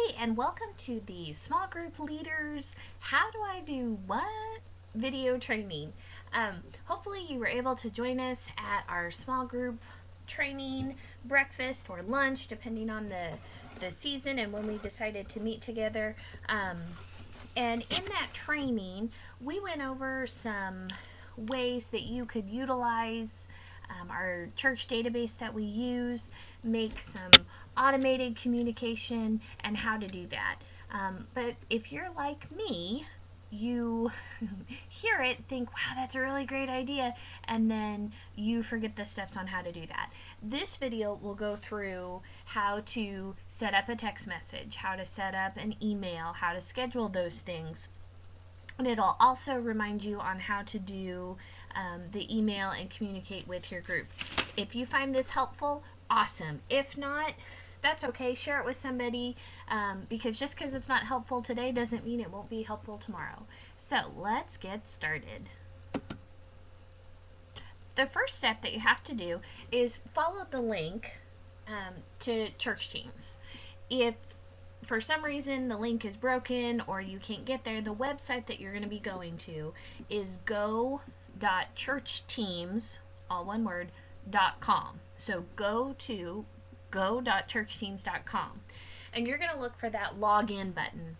Hey, and welcome to the Small Group Leaders How Do I Do What video training. Hopefully, you were able to join us at our small group training, breakfast, or lunch, depending on the season and when we decided to meet together. And in that training, we went over some ways that you could utilize our church database that we use, make some automated communication, and how to do that. But if you're like me, you hear it, think, wow, that's a really great idea, and then you forget the steps on how to do that. This video will go through how to set up a text message, how to set up an email, how to schedule those things. And it'll also remind you on how to do the email and communicate with your group. If you find this helpful, awesome. If not, that's okay. Share it with somebody because just because it's not helpful today doesn't mean it won't be helpful tomorrow. So let's get started. The first step that you have to do is follow the link to Church Teams. If for some reason the link is broken or you can't get there, the website that you're going to be going to is go.churchteams, all one word, .com. So go to go.churchteams.com. And you're going to look for that login button.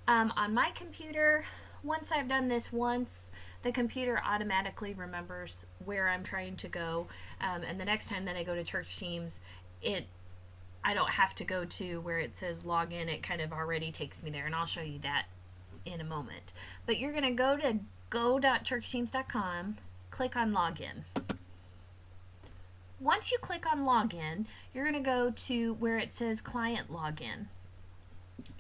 On my computer, once I've done this once, the computer automatically remembers where I'm trying to go. And the next time that I go to Church Teams, I don't have to go to where it says login. It kind of already takes me there, and I'll show you that in a moment. But you're going to go to go.churchteams.com, click on login. Once you click on login, you're going to go to where it says client login.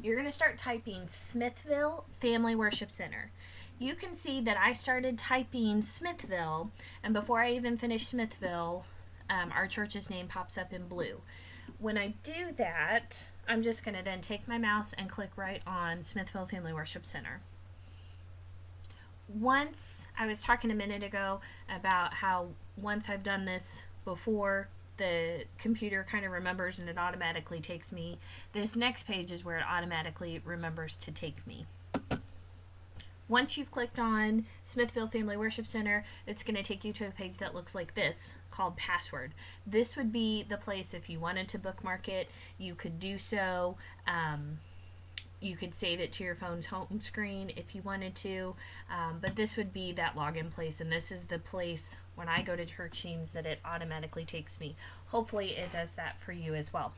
You're going to start typing Smithville Family Worship Center. You can see that I started typing Smithville, and before I even finished Smithville, our church's name pops up in blue. When I do that, I'm just going to then take my mouse and click right on Smithville Family Worship Center. Once, I was talking a minute ago about how once I've done this before, the computer kind of remembers and it automatically takes me. This next page is where it automatically remembers to take me. Once you've clicked on Smithville Family Worship Center, it's going to take you to a page that looks like this, called Password. This would be the place if you wanted to bookmark it, you could do so. You could save it to your phone's home screen if you wanted to, but this would be that login place, and this is the place when I go to Church Teams that it automatically takes me. Hopefully it does that for you as well.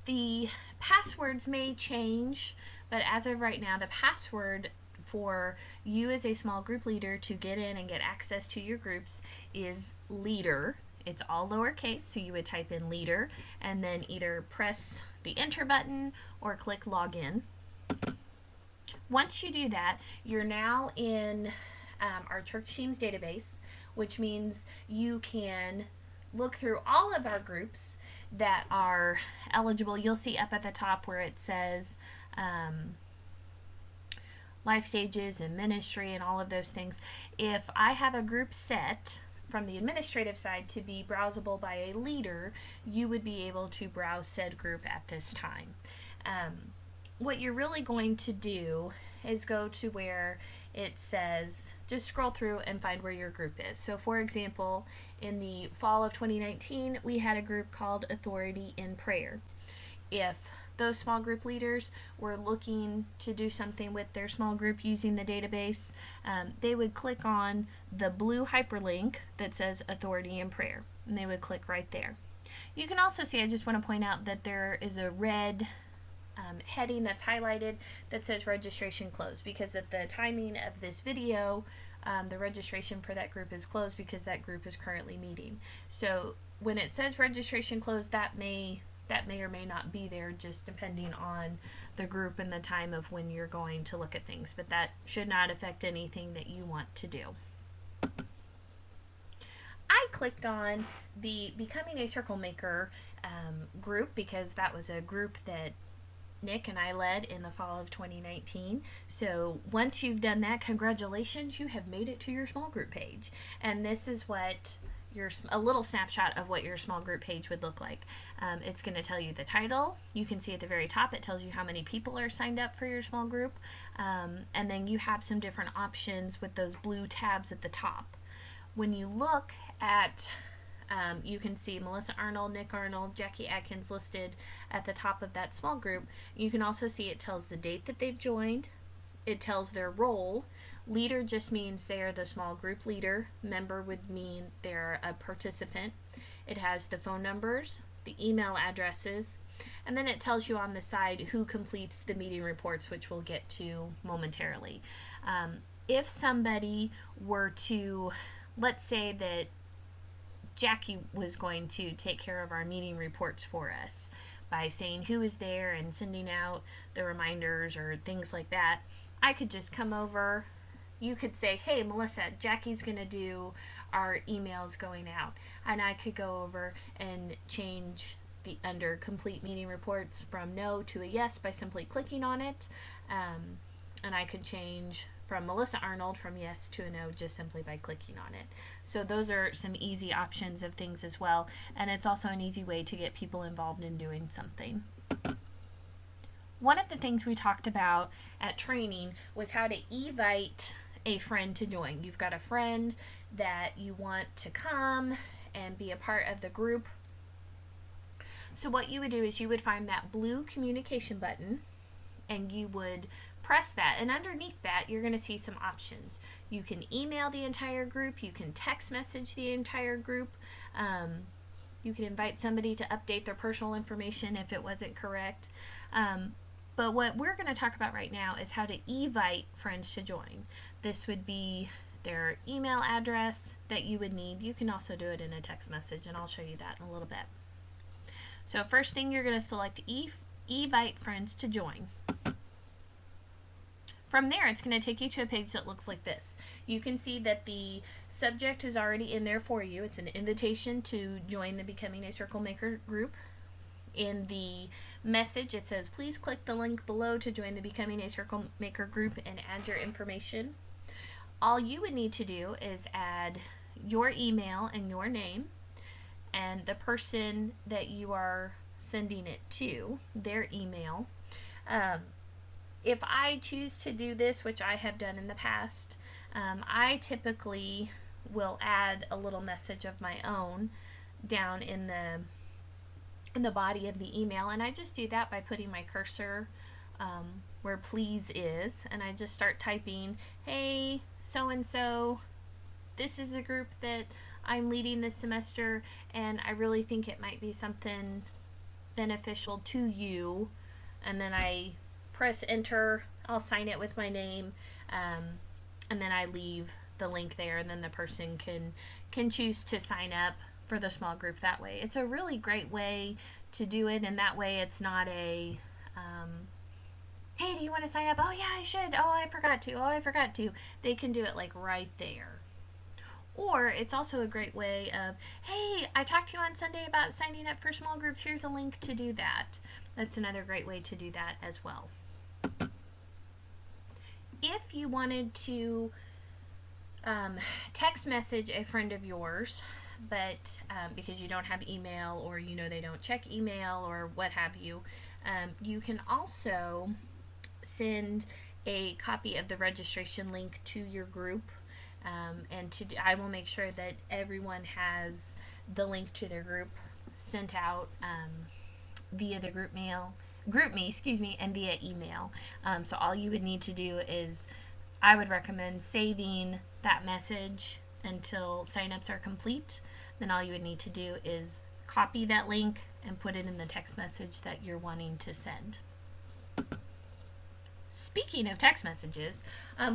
The passwords may change, but as of right now, the password for you as a small group leader to get in and get access to your groups is leader. It's all lowercase, so you would type in leader and then either press the enter button or click login. Once you do that, you're now in our Church Teams database, which means you can look through all of our groups that are eligible. You'll see up at the top where it says life stages and ministry and all of those things. If I have a group set from the administrative side to be browsable by a leader, you would be able to browse said group at this time. What you're really going to do is go to where it says, just scroll through and find where your group is. So for example, in the fall of 2019, we had a group called Authority in Prayer. If those small group leaders were looking to do something with their small group using the database, they would click on the blue hyperlink that says Authority in Prayer, and they would click right there. You can also see, I just want to point out that there is a red heading that's highlighted that says registration closed, because at the timing of this video, the registration for that group is closed because that group is currently meeting. So when it says registration closed, that may or may not be there, just depending on the group and the time of when you're going to look at things, but that should not affect anything that you want to do. I clicked on the Becoming a Circle Maker group because that was a group that Nick and I led in the fall of 2019. So once you've done that, congratulations, you have made it to your small group page. And this is what a little snapshot of what your small group page would look like. It's going to tell you the title. You can see at the very top it tells you how many people are signed up for your small group, and then you have some different options with those blue tabs at the top. When you look at you can see Melissa Arnold, Nick Arnold, Jackie Atkins listed at the top of that small group. You can also see it tells the date that they've joined. It tells their role. Leader just means they are the small group leader. Member would mean they're a participant. It has the phone numbers, the email addresses, and then it tells you on the side who completes the meeting reports, which we'll get to momentarily. If somebody were to, let's say that Jackie was going to take care of our meeting reports for us by saying who is there and sending out the reminders or things like that, I could just come over. You could say, hey, Melissa, Jackie's going to do our emails going out. And I could go over and change the under complete meeting reports from no to a yes by simply clicking on it. And I could change from Melissa Arnold from yes to a no just simply by clicking on it. So those are some easy options of things as well. And it's also an easy way to get people involved in doing something. One of the things we talked about at training was how to invite a friend to join. You've got a friend that you want to come and be a part of the group. So what you would do is you would find that blue communication button and you would press that, and underneath that you're going to see some options. You can email the entire group, you can text message the entire group, you can invite somebody to update their personal information if it wasn't correct. But what we're going to talk about right now is how to invite friends to join. This would be their email address that you would need. You can also do it in a text message, and I'll show you that in a little bit. So first thing, you're going to select invite friends to join. From there, it's going to take you to a page that looks like this. You can see that the subject is already in there for you. It's an invitation to join the Becoming a Circle Maker group. In the message, it says, please click the link below to join the Becoming a Circle Maker group and add your information. All you would need to do is add your email and your name and the person that you are sending it to, their email. If I choose to do this, which I have done in the past, I typically will add a little message of my own down in the body of the email, and I just do that by putting my cursor where please is, and I just start typing, hey, so-and-so, this is a group that I'm leading this semester, and I really think it might be something beneficial to you, and then I press enter, I'll sign it with my name, and then I leave the link there, and then the person can choose to sign up for the small group that way. It's a really great way to do it, and that way it's not a hey, do you want to sign up? Oh yeah, I should. Oh, I forgot to. They can do it like right there. Or it's also a great way of, hey, I talked to you on Sunday about signing up for small groups. Here's a link to do that. That's another great way to do that as well. If you wanted to text message a friend of yours, but because you don't have email, or you know they don't check email or what have you, you can also send a copy of the registration link to your group, and I will make sure that everyone has the link to their group sent out via the GroupMe, and via email. So all you would need to do is, I would recommend saving that message until signups are complete. Then all you would need to do is copy that link and put it in the text message that you're wanting to send. Speaking of text messages,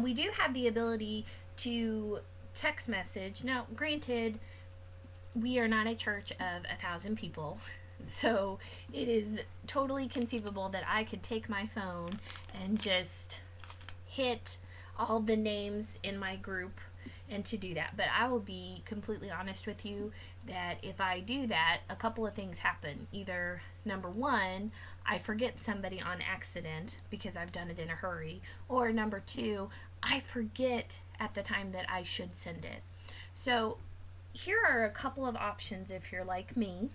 we do have the ability to text message. Now, granted, we are not a church of 1,000 people, so it is totally conceivable that I could take my phone and just hit all the names in my group and to do that. But I will be completely honest with you that if I do that, a couple of things happen. Either, number one, I forget somebody on accident because I've done it in a hurry, or number two, I forget at the time that I should send it. So here are a couple of options if you're like me,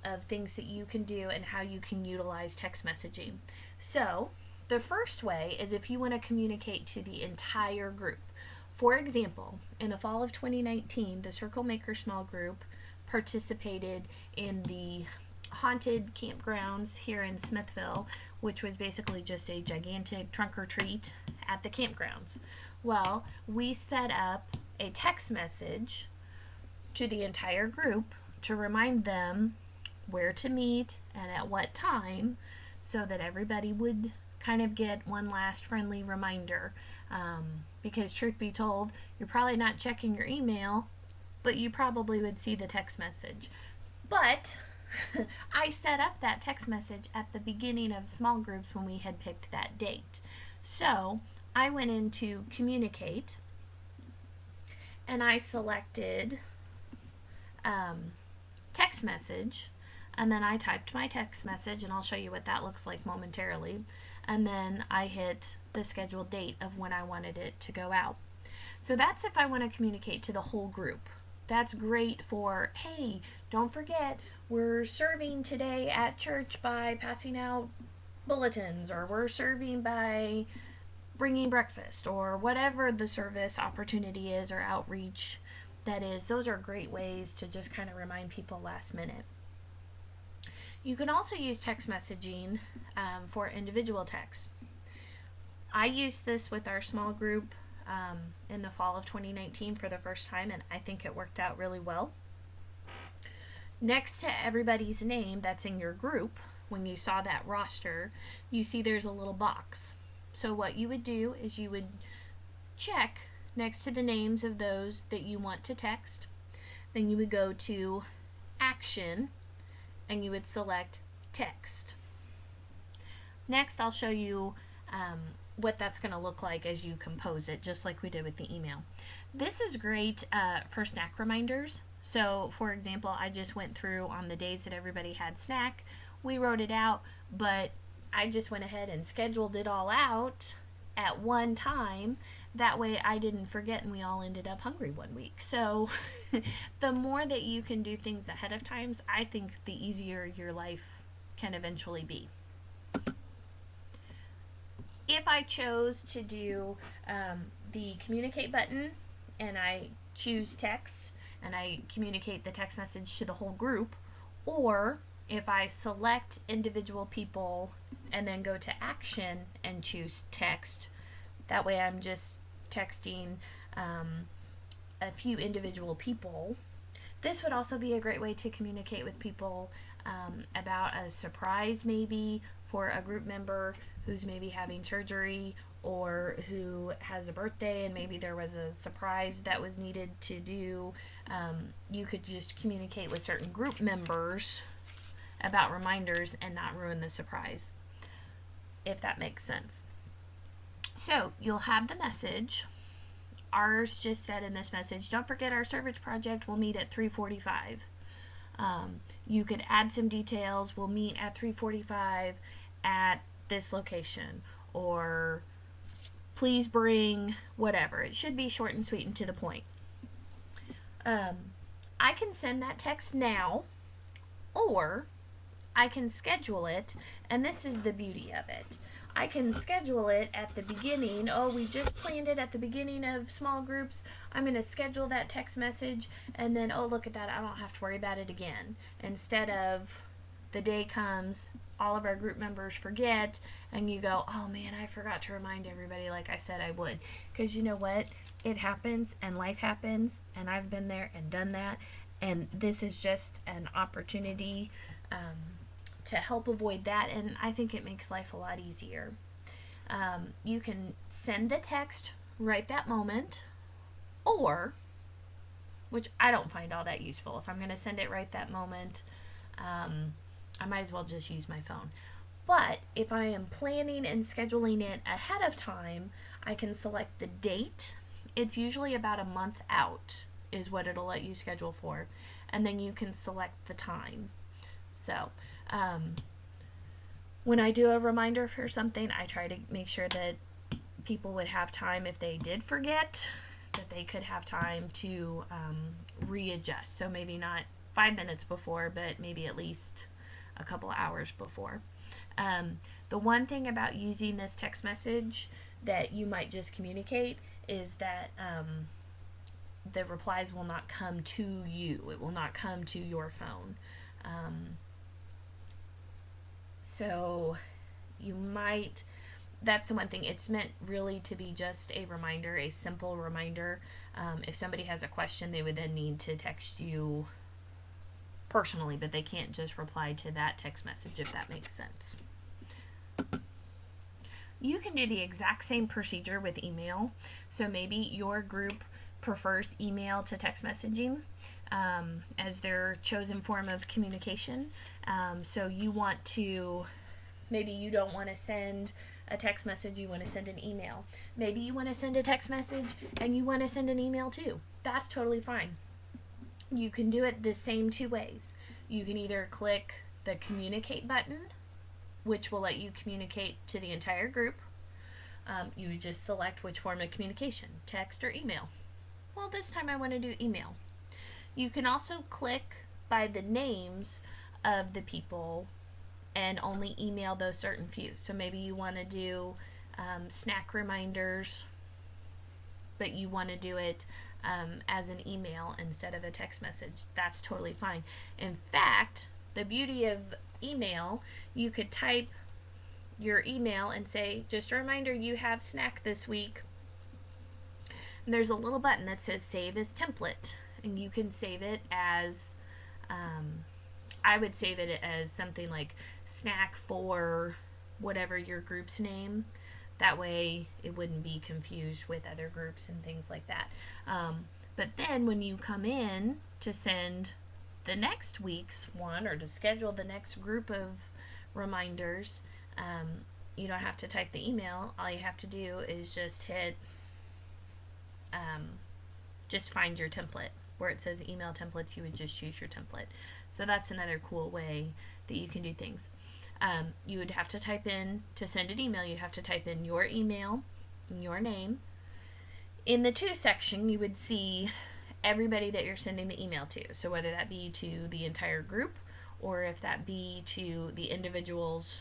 of things that you can do and how you can utilize text messaging. So, the first way is if you want to communicate to the entire group. For example, in the fall of 2019, the Circle Maker small group participated in the haunted campgrounds here in Smithville, which was basically just a gigantic trunk or treat at the campgrounds. Well, we set up a text message to the entire group to remind them where to meet and at what time, so that everybody would kind of get one last friendly reminder. Because, truth be told, you're probably not checking your email, but you probably would see the text message. But I set up that text message at the beginning of small groups when we had picked that date. So I went into Communicate and I selected text message, and then I typed my text message, and I'll show you what that looks like momentarily, and then I hit the scheduled date of when I wanted it to go out. So that's if I want to communicate to the whole group. That's great for, hey, don't forget, we're serving today at church by passing out bulletins, or we're serving by bringing breakfast, or whatever the service opportunity is or outreach that is. Those are great ways to just kind of remind people last minute. You can also use text messaging for individual texts. I used this with our small group in the fall of 2019 for the first time, and I think it worked out really well. Next to everybody's name that's in your group, when you saw that roster, you see there's a little box. So what you would do is you would check next to the names of those that you want to text. Then you would go to Action and you would select Text. Next, I'll show you what that's going to look like as you compose it, just like we did with the email. This is great for snack reminders. So, for example, I just went through on the days that everybody had snack. We wrote it out, but I just went ahead and scheduled it all out at one time. That way I didn't forget and we all ended up hungry one week. So the more that you can do things ahead of time, I think the easier your life can eventually be. If I chose to do the communicate button and I choose text and I communicate the text message to the whole group, or if I select individual people and then go to Action and choose Text, that way I'm just texting a few individual people. This would also be a great way to communicate with people about a surprise, maybe for a group member who's maybe having surgery or who has a birthday and maybe there was a surprise that was needed to do. You could just communicate with certain group members about reminders and not ruin the surprise, if that makes sense. So you'll have the message. Ours just said in this message, don't forget our service project will meet at 3:45. You could add some details. We'll meet at 3:45 at this location, or please bring whatever. It should be short and sweet and to the point. I can send that text now, or I can schedule it, and this is the beauty of it. I can schedule it at the beginning. Oh, we just planned it at the beginning of small groups. I'm going to schedule that text message, and then, oh, look at that, I don't have to worry about it again. Instead of the day comes, all of our group members forget, and you go, oh man, I forgot to remind everybody like I said I would. Because you know what? It happens, and life happens, and I've been there and done that, and this is just an opportunity to help avoid that, and I think it makes life a lot easier. You can send the text right that moment, or, which I don't find all that useful, if I'm going to send it right that moment, I might as well just use my phone. But if I am planning and scheduling it ahead of time, I can select the date. It's usually about a month out is what it'll let you schedule for, and then you can select the time. So when I do a reminder for something, I try to make sure that people would have time if they did forget that they could have time to readjust. So maybe not 5 minutes before, but maybe at least a couple hours before. The one thing about using this text message that you might just communicate is that the replies will not come to you. It will not come to your phone. So you might, that's the one thing. It's meant really to be just a reminder, a simple reminder. If somebody has a question, they would then need to text you personally, but they can't just reply to that text message, if that makes sense. You can do the exact same procedure with email. So maybe your group prefers email to text messaging as their chosen form of communication. So you want to, maybe you don't want to send a text message, you want to send an email. Maybe you want to send a text message and you want to send an email too. That's totally fine. You can do it the same two ways. You can either click the communicate button, which will let you communicate to the entire group. You would just select which form of communication, text or email. Well, this time I want to do email. You can also click by the names of the people and only email those certain few. So maybe you want to do snack reminders, but you want to do it as an email instead of a text message. That's totally fine. In fact, the beauty of email, you could type your email and say, just a reminder, you have snack this week. And there's a little button that says save as template, and you can save it as I would save it as something like snack for whatever your group's name. That way it wouldn't be confused with other groups and things like that. But then when you come in to send the next week's one or to schedule the next group of reminders, you don't have to type the email. All you have to do is just hit, just find your template. Where it says email templates, you would just choose your template. So that's another cool way that you can do things. You would have to type in, to send an email, you'd have to type in your email and your name. In the to section, you would see everybody that you're sending the email to. So whether that be to the entire group or if that be to the individuals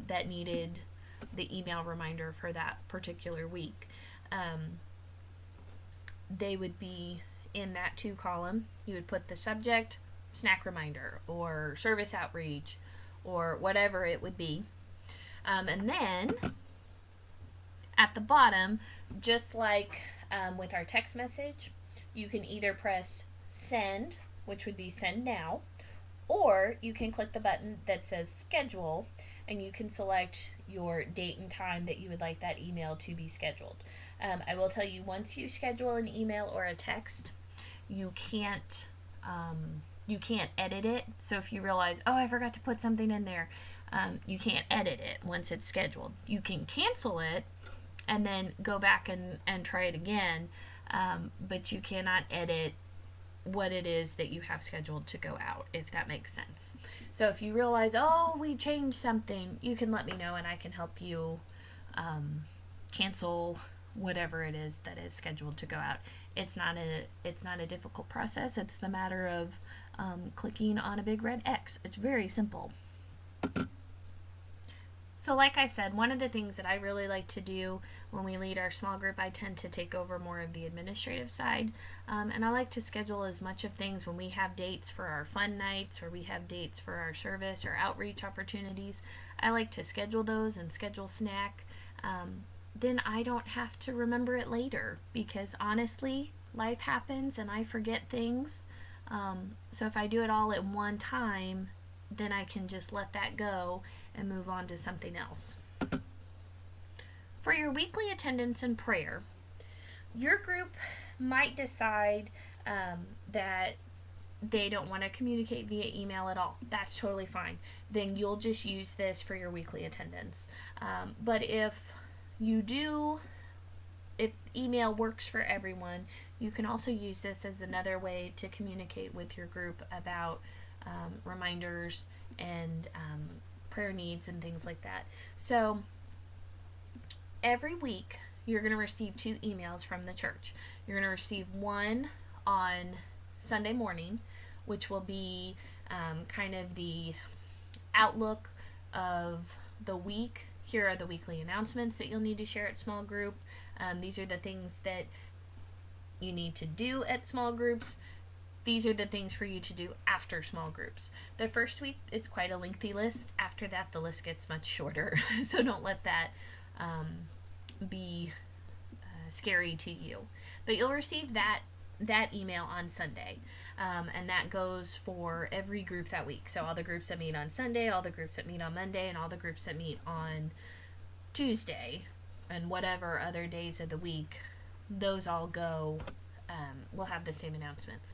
that needed the email reminder for that particular week. They would be in that to column. You would put the subject, snack reminder, or service outreach, or whatever it would be. And then at the bottom, just like with our text message, you can either press send, which would be send now, or you can click the button that says schedule, and you can select your date and time that you would like that email to be scheduled. I will tell you, once you schedule an email or a text, you can't edit it. So if you realize, oh, I forgot to put something in there, you can't edit it once it's scheduled. You can cancel it and then go back and try it again, but you cannot edit what it is that you have scheduled to go out, if that makes sense. So if you realize, oh, we changed something, you can let me know and I can help you cancel whatever it is that is scheduled to go out. It's not a difficult process. It's the matter of clicking on a big red X. It's very simple. So like I said, one of the things that I really like to do when we lead our small group, I tend to take over more of the administrative side. And I like to schedule as much of things when we have dates for our fun nights or we have dates for our service or outreach opportunities. I like to schedule those and schedule snack. Then I don't have to remember it later, because honestly, life happens and I forget things. So if I do it all at one time, then I can just let that go and move on to something else. For your weekly attendance and prayer, your group might decide that they don't want to communicate via email at all. That's totally fine. Then you'll just use this for your weekly attendance. But if email works for everyone, you can also use this as another way to communicate with your group about reminders and prayer needs and things like that. So every week you're going to receive 2 emails from the church. You're going to receive one on Sunday morning, which will be kind of the outlook of the week. Here are the weekly announcements that you'll need to share at small group. These are the things that you need to do at small groups. These are the things for you to do after small groups. The first week, it's quite a lengthy list. After that, the list gets much shorter. So don't let that be scary to you. But you'll receive that email on Sunday. And that goes for every group that week. So all the groups that meet on Sunday, all the groups that meet on Monday, and all the groups that meet on Tuesday, and whatever other days of the week, those all go, will have the same announcements.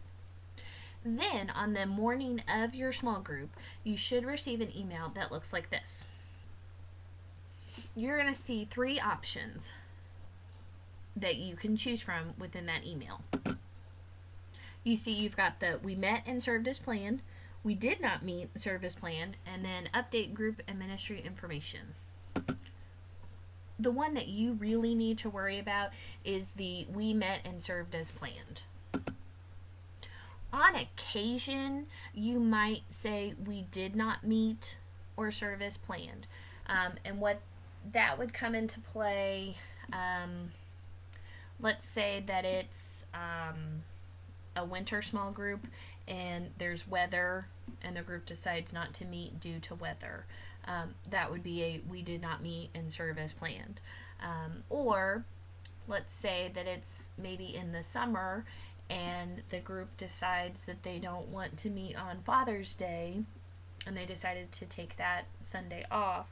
Then, on the morning of your small group, you should receive an email that looks like this. You're going to see 3 options that you can choose from within that email. You see you've got the we met and served as planned, we did not meet and serve as planned, and then update group and ministry information. The one that you really need to worry about is the we met and served as planned. On occasion, you might say we did not meet or serve as planned. And what that would come into play, let's say that it's a winter small group and there's weather and the group decides not to meet due to weather. That would be a we did not meet and serve as planned. Or let's say that it's maybe in the summer and the group decides that they don't want to meet on Father's Day and they decided to take that Sunday off.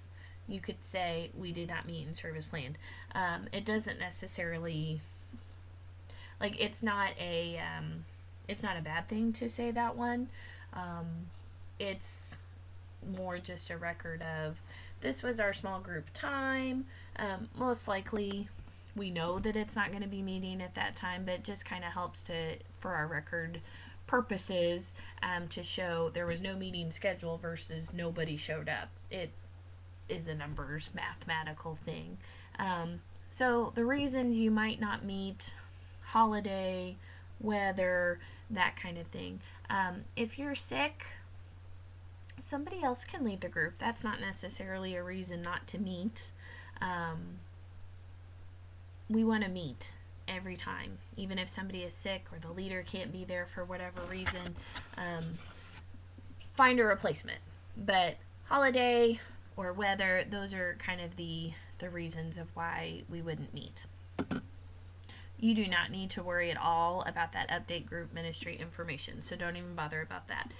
You could say we did not meet and serve as planned. It doesn't necessarily, like, it's not a bad thing to say that one. It's more just a record of this was our small group time. Most likely we know that it's not going to be meeting at that time, but it just kind of helps to, for our record purposes, to show there was no meeting schedule versus nobody showed up. It is a numbers mathematical thing. So the reasons you might not meet: holiday, weather, that kind of thing. If you're sick, somebody else can lead the group. That's not necessarily a reason not to meet. We want to meet every time, even if somebody is sick or the leader can't be there for whatever reason. Find a replacement. But holiday or weather, those are kind of the reasons of why we wouldn't meet. You do not need to worry at all about that update group ministry information, so don't even bother about that.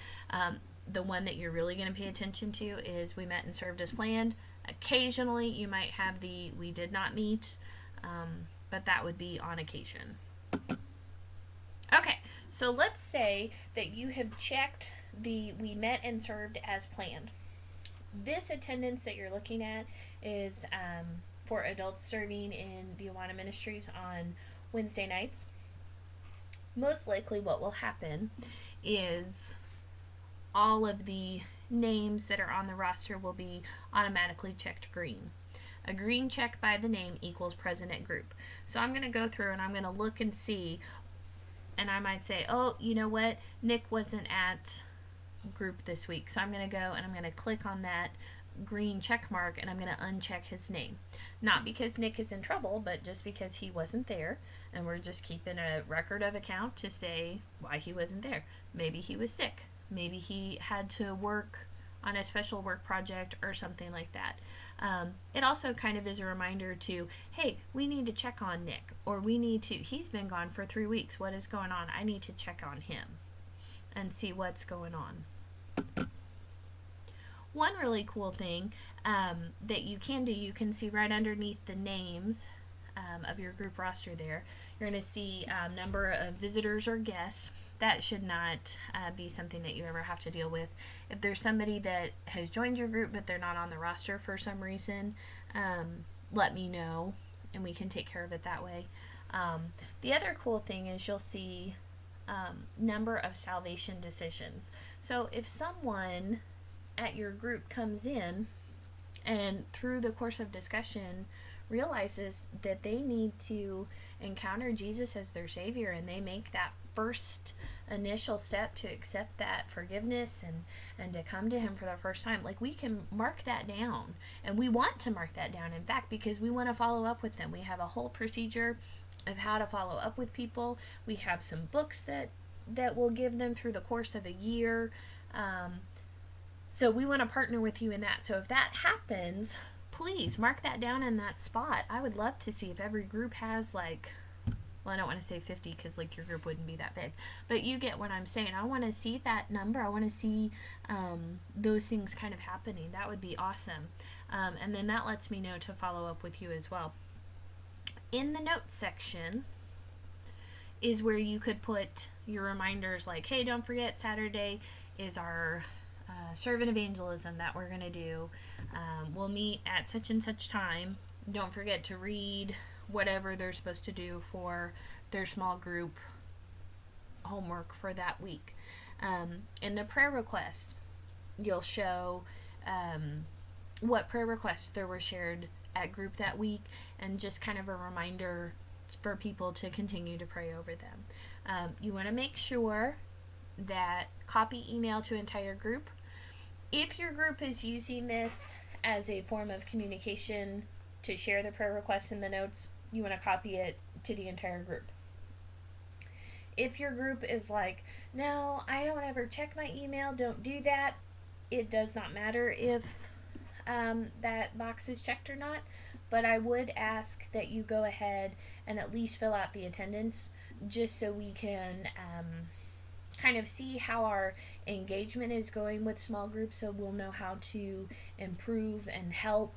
The one that you're really going to pay attention to is we met and served as planned. Occasionally you might have the we did not meet, but that would be on occasion. Okay, so let's say that you have checked the we met and served as planned. This attendance that you're looking at is for adults serving in the Awana Ministries on Wednesday nights. Most likely what will happen is all of the names that are on the roster will be automatically checked green. A green check by the name equals present at group. So I'm going to go through and I'm going to look and see, and I might say, oh, you know what, Nick wasn't at group this week. So I'm going to go and I'm going to click on that green check mark and I'm going to uncheck his name. Not because Nick is in trouble, but just because he wasn't there, and we're just keeping a record of account to say why he wasn't there. Maybe he was sick. Maybe he had to work on a special work project or something like that. It also kind of is a reminder to, hey, we need to check on Nick, or he's been gone for 3 weeks. What is going on? I need to check on him and see what's going on. One really cool thing that you can do, you can see right underneath the names of your group roster there, you're going to see number of visitors or guests. That should not be something that you ever have to deal with. If there's somebody that has joined your group but they're not on the roster for some reason, let me know and we can take care of it that way. The other cool thing is you'll see number of salvation decisions. So if someone at your group comes in and through the course of discussion realizes that they need to encounter Jesus as their Savior, and they make that first initial step to accept that forgiveness and to come to Him for the first time, like, we can mark that down, and we want to mark that down, in fact, because we want to follow up with them. We have a whole procedure of how to follow up with people. We have some books that will give them through the course of a year. So we want to partner with you in that. So if that happens, please mark that down in that spot. I would love to see if every group has, like, well, I don't want to say 50 because, like, your group wouldn't be that big, but you get what I'm saying. I want to see that number. I want to see those things kind of happening. That would be awesome. And then that lets me know to follow up with you as well. In the notes section is where you could put your reminders, like, hey, don't forget Saturday is our servant evangelism that we're going to do. We'll meet at such and such time. Don't forget to read whatever they're supposed to do for their small group homework for that week. In the prayer request, you'll show what prayer requests there were shared at group that week, and just kind of a reminder for people to continue to pray over them. You want to make sure that copy email to entire group. If your group is using this as a form of communication to share the prayer requests in the notes, you want to copy it to the entire group. If your group is like, no, I don't ever check my email, don't do that, it does not matter if that box is checked or not, but I would ask that you go ahead and at least fill out the attendance, just so we can kind of see how our engagement is going with small groups, so we'll know how to improve and help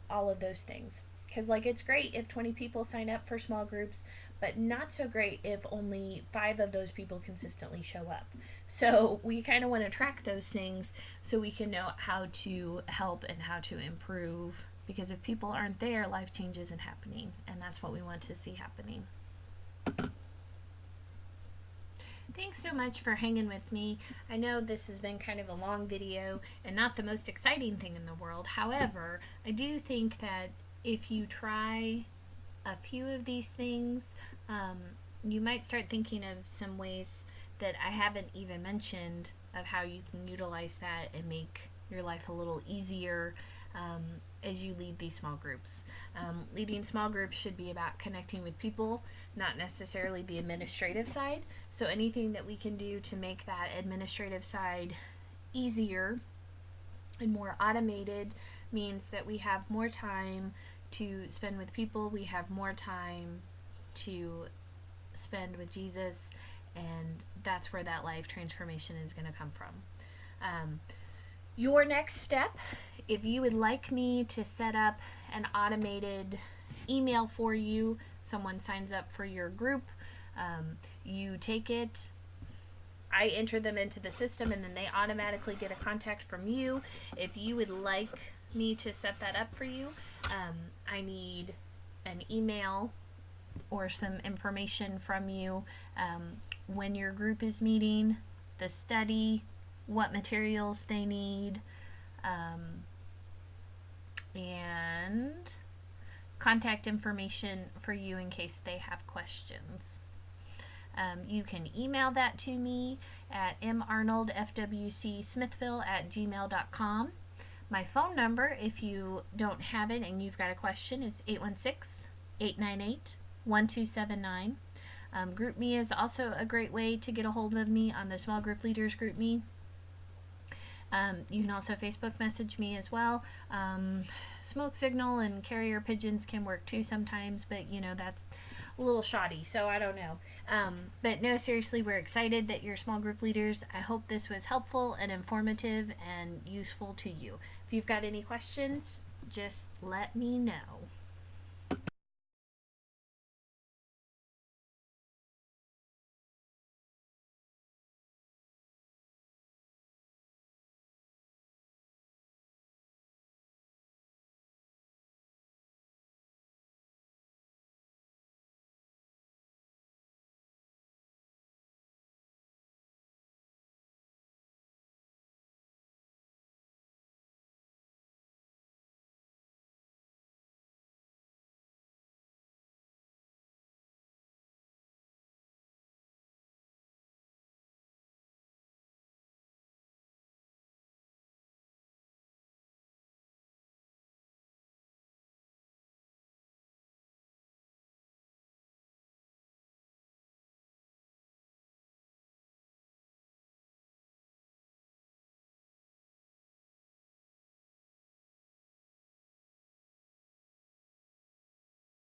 all of those things. Because, like, it's great if 20 people sign up for small groups, but not so great if only 5 of those people consistently show up. So we kind of want to track those things so we can know how to help and how to improve, because if people aren't there, life change isn't happening, and that's what we want to see happening. Thanks so much for hanging with me. I know this has been kind of a long video and not the most exciting thing in the world. However, I do think that if you try a few of these things, you might start thinking of some ways that I haven't even mentioned of how you can utilize that and make your life a little easier as you lead these small groups. Leading small groups should be about connecting with people, not necessarily the administrative side. So anything that we can do to make that administrative side easier and more automated means that we have more time to spend with people, we have more time to spend with Jesus, and that's where that life transformation is going to come from. Your next step, if you would like me to set up an automated email for you, someone signs up for your group, you take it, I enter them into the system, and then they automatically get a contact from you. If you would like me to set that up for you, I need an email or some information from you, when your group is meeting, the study, what materials they need, and contact information for you in case they have questions. You can email that to me at marnoldfwcsmithville@gmail.com. My phone number, if you don't have it and you've got a question, is 816-898-1279. GroupMe is also a great way to get a hold of me on the Small Group Leaders GroupMe. You can also Facebook message me as well. Smoke signal and carrier pigeons can work too sometimes, but you know, that's a little shoddy, so I don't know. But no, seriously, we're excited that you're small group leaders. I hope this was helpful and informative and useful to you. If you've got any questions, just let me know.